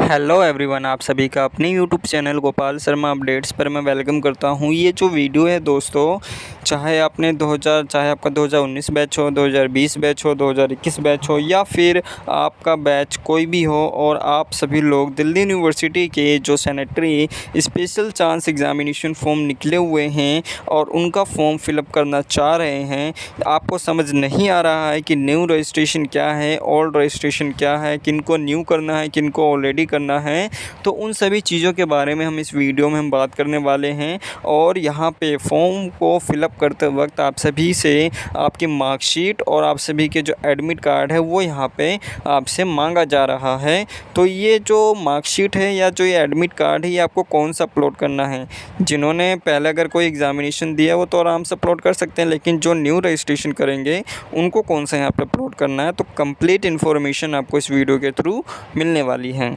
Hello everyone, आप सभी का अपने YouTube channel Gopal Sharma updates पर मैं वेलकम करता हूं। ये जो वीडियो है दोस्तों, चाहे आपका 2019 बैच हो, 2020 बैच हो, 2021 बैच हो या फिर आपका बैच कोई भी हो और आप सभी लोग दिल्ली यूनिवर्सिटी के जो sanitary special chance examination form निकले हुए हैं और उनका फॉर्म फिलअप करना चाह रहे हैं, आपको समझ नहीं आ रहा है कि न्यू रजिस्ट्रेशन क्या है, ओल्ड रजिस्ट्रेशन क्या है, किनको न्यू करना है, किनको ऑलरेडी करना है, तो उन सभी चीज़ों के बारे में हम इस वीडियो में हम बात करने वाले हैं। और यहाँ पे फॉर्म को फिलअप करते वक्त आप सभी से आपकी मार्कशीट और आप सभी के जो एडमिट कार्ड है वो यहाँ पे आपसे मांगा जा रहा है। तो ये जो मार्कशीट है या जो ये एडमिट कार्ड है, ये आपको कौन सा अपलोड करना है। जिन्होंने पहले अगर कोई एग्ज़ामिनेशन दिया वो तो आराम से अपलोड कर सकते हैं, लेकिन जो न्यू रजिस्ट्रेशन करेंगे उनको कौन सा यहाँ पे अपलोड करना है। तो कंप्लीट इन्फॉर्मेशन आपको इस वीडियो के थ्रू मिलने वाली है।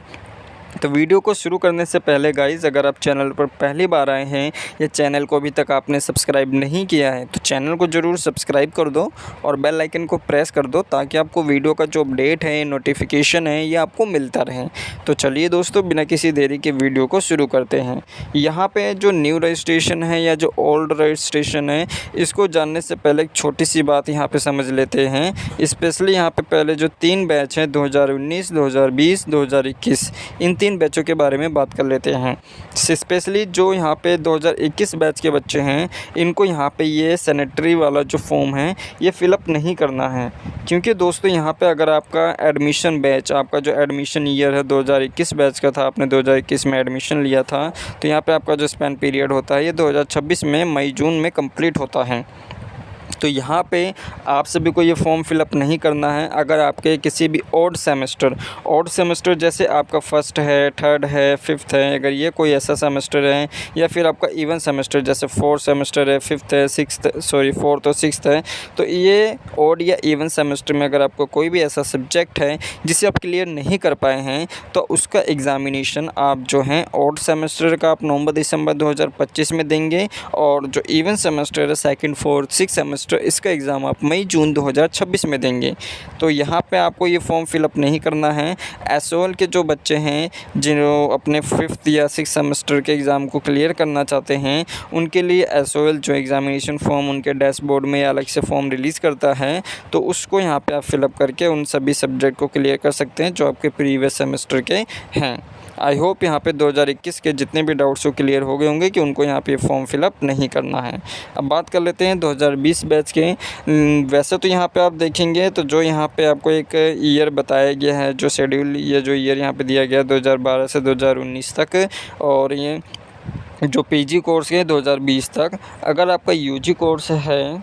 तो वीडियो को शुरू करने से पहले गाइज़, अगर आप चैनल पर पहली बार आए हैं या चैनल को अभी तक आपने सब्सक्राइब नहीं किया है तो चैनल को ज़रूर सब्सक्राइब कर दो और बेल आइकन को प्रेस कर दो, ताकि आपको वीडियो का जो अपडेट है, नोटिफिकेशन है, ये आपको मिलता रहे। तो चलिए दोस्तों, बिना किसी देरी के वीडियो को शुरू करते हैं। यहाँ पर जो न्यू रजिस्ट्रेशन है या जो ओल्ड रजिस्ट्रेशन है, इसको जानने से पहले एक छोटी सी बात यहाँ पर समझ लेते हैं। स्पेशली यहाँ पर पहले जो 3 बैच हैं, 2019, 2020, 2021, इन 3 बैचों के बारे में बात कर लेते हैं। स्पेशली जो यहाँ पे 2021 बैच के बच्चे हैं, इनको यहाँ पे ये सैनिटरी वाला जो फॉर्म है ये फ़िलअप नहीं करना है, क्योंकि दोस्तों यहाँ पे अगर आपका एडमिशन बैच, आपका जो एडमिशन ईयर है 2021 बैच का था, आपने 2021 में एडमिशन लिया था, तो यहाँ पे आपका जो स्पैन पीरियड होता है ये 2026 में मई जून में कंप्लीट होता है। तो यहाँ पे आप सभी को ये फॉर्म फिलअप नहीं करना है। अगर आपके किसी भी ऑड सेमेस्टर जैसे आपका फर्स्ट है, थर्ड है, फिफ्थ है, अगर ये कोई ऐसा सेमेस्टर है, या फिर आपका इवन सेमेस्टर जैसे फोर्थ सेमेस्टर है, फोर्थ और सिक्स्थ है, तो ये ऑड या इवन सेमेस्टर में अगर आपको कोई भी ऐसा सब्जेक्ट है जिसे आप क्लियर नहीं कर पाए हैं, तो उसका एग्ज़ामिनेशन आप जो हैं ऑड सेमेस्टर का आप नवंबर दिसंबर 2025 में देंगे, और जो इवन सेमेस्टर है, सेकेंड, फोर्थ, सिक्स सेमेस्टर, इसका एग्ज़ाम आप मई जून 2026 में देंगे। तो यहाँ पे आपको ये फॉर्म फिलअप नहीं करना है। एसओएल के जो बच्चे हैं, जिन्होंने अपने फिफ्थ या सिक्स सेमेस्टर के एग्ज़ाम को क्लियर करना चाहते हैं, उनके लिए एसओएल जो एग्ज़ामिनेशन फॉर्म उनके डैशबोर्ड में अलग से फॉर्म रिलीज़ करता है, तो उसको यहाँ पे आप फिलअप करके उन सभी सब्जेक्ट को क्लियर कर सकते हैं जो आपके प्रीवियस सेमेस्टर के हैं। आई होप यहाँ पे 2021 के जितने भी डाउट्स वो क्लियर हो गए होंगे कि उनको यहाँ पे फॉर्म फिलअप नहीं करना है। अब बात कर लेते हैं 2020 बैच के। वैसे तो यहाँ पे आप देखेंगे तो जो यहाँ पे आपको एक ईयर बताया गया है, जो शेड्यूल, ये जो ईयर यहाँ पे दिया गया है 2012 से 2019 तक, और ये जो पीजी कोर्स है 2020 तक। अगर आपका यूजी कोर्स है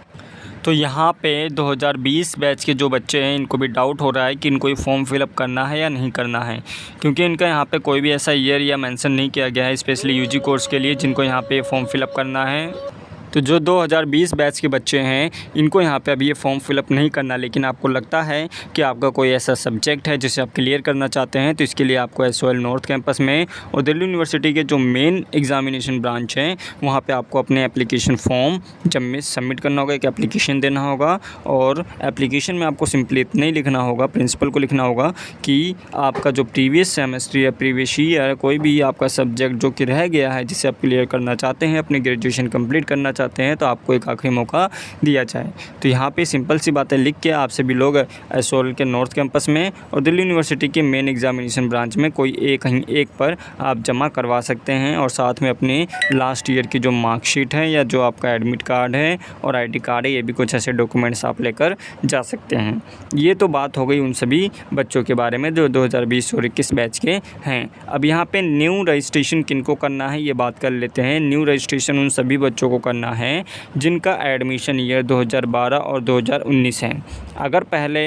तो यहाँ पे 2020 बैच के जो बच्चे हैं, इनको भी डाउट हो रहा है कि इनको ये फॉर्म फिलअप करना है या नहीं करना है, क्योंकि इनका यहाँ पे कोई भी ऐसा ईयर या मेंशन नहीं किया गया है स्पेशली यूजी कोर्स के लिए जिनको यहाँ पे फॉर्म फिलअप करना है। तो जो 2020 बैच के बच्चे हैं, इनको यहाँ पे अभी ये फॉर्म फिलअप नहीं करना, लेकिन आपको लगता है कि आपका कोई ऐसा सब्जेक्ट है जिसे आप क्लियर करना चाहते हैं, तो इसके लिए आपको एसओएल नॉर्थ कैंपस में और दिल्ली यूनिवर्सिटी के जो मेन एग्ज़ामिनेशन ब्रांच है वहाँ पे आपको अपने एप्लीकेशन फॉर्म जब में सबमिट करना होगा, एक एप्लीकेशन देना होगा। और एप्लीकेशन में आपको सिंपली इतना ही लिखना होगा, प्रिंसिपल को लिखना होगा कि आपका जो प्रीवियस सेमेस्टर या प्रीवियस ईयर कोई भी आपका सब्जेक्ट जो कि रह गया है, जिसे आप क्लियर करना चाहते हैं, अपनी ग्रेजुएशन कंप्लीट करना चाहते हैं, तो आपको एक आखिरी मौका दिया जाए। तो यहाँ पे सिंपल सी बातें लिख के आप सभी लोग एसओएल के नॉर्थ कैंपस में और दिल्ली यूनिवर्सिटी के मेन एग्ज़ामिनेशन ब्रांच में कोई एक कहीं एक पर आप जमा करवा सकते हैं, और साथ में अपनी लास्ट ईयर की जो मार्कशीट है या जो आपका एडमिट कार्ड है और आईडी कार्ड है, ये भी कुछ ऐसे डॉक्यूमेंट्स आप लेकर जा सकते हैं। ये तो बात हो गई उन सभी बच्चों के बारे में जो 2020 और 21 बैच के हैं। अब यहाँ पे न्यू रजिस्ट्रेशन किनको करना है ये बात कर लेते हैं। न्यू रजिस्ट्रेशन उन सभी बच्चों को करना है जिनका एडमिशन ईयर 2012 और 2019 है। अगर पहले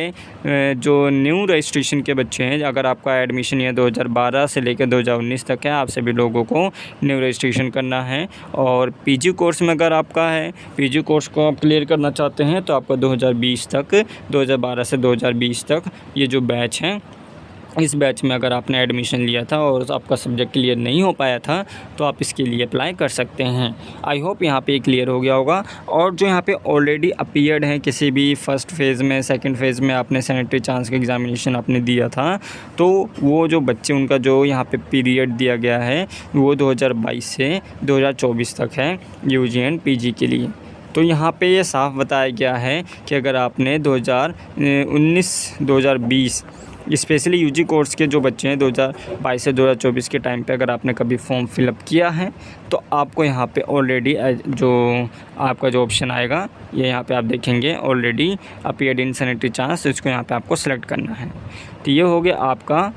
जो न्यू रजिस्ट्रेशन के बच्चे हैं, अगर आपका एडमिशन ईयर 2012 से लेकर 2019 तक है, आप सभी लोगों को न्यू रजिस्ट्रेशन करना है। और पीजी कोर्स में अगर आपका है, पीजी कोर्स को आप क्लियर करना चाहते हैं, तो आपका 2020 तक, 2012 से 2020 तक ये जो बैच हैं इस बैच में अगर आपने एडमिशन लिया था और आपका सब्जेक्ट क्लियर नहीं हो पाया था तो आप इसके लिए अप्लाई कर सकते हैं। आई होप यहाँ पे क्लियर हो गया होगा। और जो यहाँ पे ऑलरेडी अपीयर्ड हैं किसी भी फ़र्स्ट फ़ेज़ में, सेकंड फ़ेज़ में आपने सैनिटरी चांस का एग्ज़ामिनेशन आपने दिया था, तो वो जो बच्चे उनका जो यहाँ पे पीरियड दिया गया है वो 2022 से 2024 तक है यूजी एंड पीजी के लिए। तो यहाँ पे ये साफ बताया गया है कि अगर आपने 2019-2020 स्पेशली यूजी कोर्स के जो बच्चे हैं 2022 से 2024 के टाइम पे अगर आपने कभी फॉर्म फिलअप किया है तो आपको यहाँ पे ऑलरेडी जो आपका जो ऑप्शन आएगा ये यहाँ पे आप देखेंगे already appeared in sanitary chance, इसको यहाँ पे आपको सेलेक्ट करना है। तो ये हो गया आपका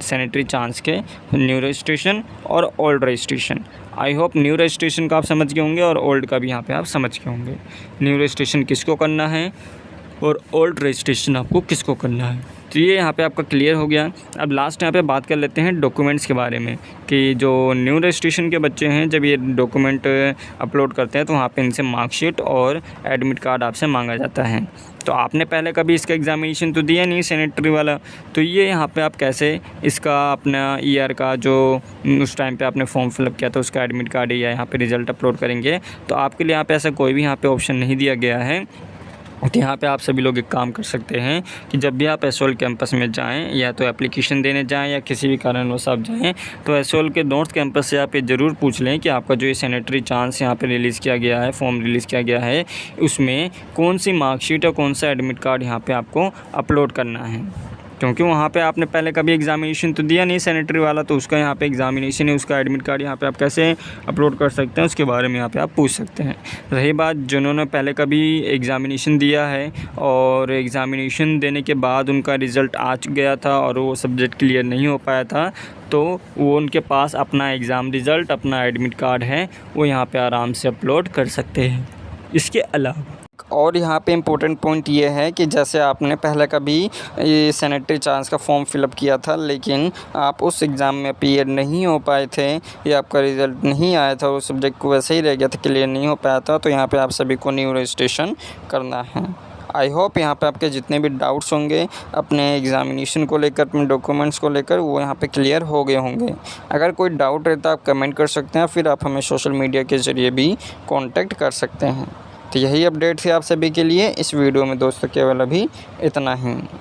सैनिटरी चांस के न्यू रजिस्ट्रेशन और old registration. I hope new registration का आप समझ गए होंगे और ओल्ड का भी यहाँ पे आप समझ गए होंगे। न्यू रजिस्ट्रेशन किसको करना है और ओल्ड रजिस्ट्रेशन आपको किसको करना है। तो ये यहाँ पे आपका क्लियर हो गया। अब लास्ट यहाँ पे बात कर लेते हैं डॉक्यूमेंट्स के बारे में कि जो न्यू रजिस्ट्रेशन के बच्चे हैं जब ये डॉक्यूमेंट अपलोड करते हैं तो वहाँ पे इनसे मार्कशीट और एडमिट कार्ड आपसे मांगा जाता है। तो आपने पहले कभी इसका एग्ज़ामिनेशन तो दिया नहीं सैनिटरी वाला, तो ये यहाँ पे आप कैसे इसका अपना ईयर का जो उस टाइम पे आपने फॉर्म फिलअप किया था उसका एडमिट कार्ड या यहाँ पे रिज़ल्ट अपलोड करेंगे। तो आपके लिए यहाँ पे ऐसा कोई भी यहाँ पे ऑप्शन नहीं दिया गया है। तो यहाँ पे आप सभी लोग एक काम कर सकते हैं कि जब भी आप एसओएल कैंपस में जाएं या तो एप्लीकेशन देने जाएं या किसी भी कारणवश आप जाएं तो एसओएल के नॉर्थ कैंपस से आप ये ज़रूर पूछ लें कि आपका जो ये सैनिटरी चांस यहाँ पे रिलीज़ किया गया है, फॉर्म रिलीज़ किया गया है, उसमें कौन सी मार्कशीट और कौन सा एडमिट कार्ड यहाँ पर आपको अपलोड करना है। क्योंकि वहाँ पे आपने पहले कभी एग्ज़ामिनेशन तो दिया नहीं सैनिटरी वाला, तो उसका यहाँ पे एग्ज़ामिनेशन है, उसका एडमिट कार्ड यहाँ पे आप कैसे अपलोड कर सकते हैं उसके बारे में यहाँ पे आप पूछ सकते हैं। रही बात जिन्होंने पहले कभी एग्ज़ामिनेशन दिया है और एग्ज़ामिनेशन देने के बाद उनका रिज़ल्ट आ गया था और वो सब्जेक्ट क्लियर नहीं हो पाया था, तो वो उनके पास अपना एग्ज़ाम रिज़ल्ट, अपना एडमिट कार्ड है, वो यहाँ पर आराम से अपलोड कर सकते हैं। इसके अलावा और यहाँ पे इम्पोर्टेंट पॉइंट ये है कि जैसे आपने पहले कभी ये सैनिटरी चांस का फॉर्म फिलअप किया था लेकिन आप उस एग्ज़ाम में अपीयर नहीं हो पाए थे या आपका रिज़ल्ट नहीं आया था, उस सब्जेक्ट को वैसे ही रह गया था, क्लियर नहीं हो पाया था, तो यहाँ पे आप सभी को न्यू रजिस्ट्रेशन करना है। आई होप यहाँ पे आपके जितने भी डाउट्स होंगे अपने एग्ज़ामिनेशन को लेकर, अपने डॉक्यूमेंट्स को लेकर, वो यहाँ पे क्लियर हो गए होंगे। अगर कोई डाउट रहता है आप कमेंट कर सकते हैं, फिर आप हमें सोशल मीडिया के ज़रिए भी कॉन्टैक्ट कर सकते हैं। तो यही अपडेट थी आप सभी के लिए इस वीडियो में दोस्तों, केवल अभी इतना ही।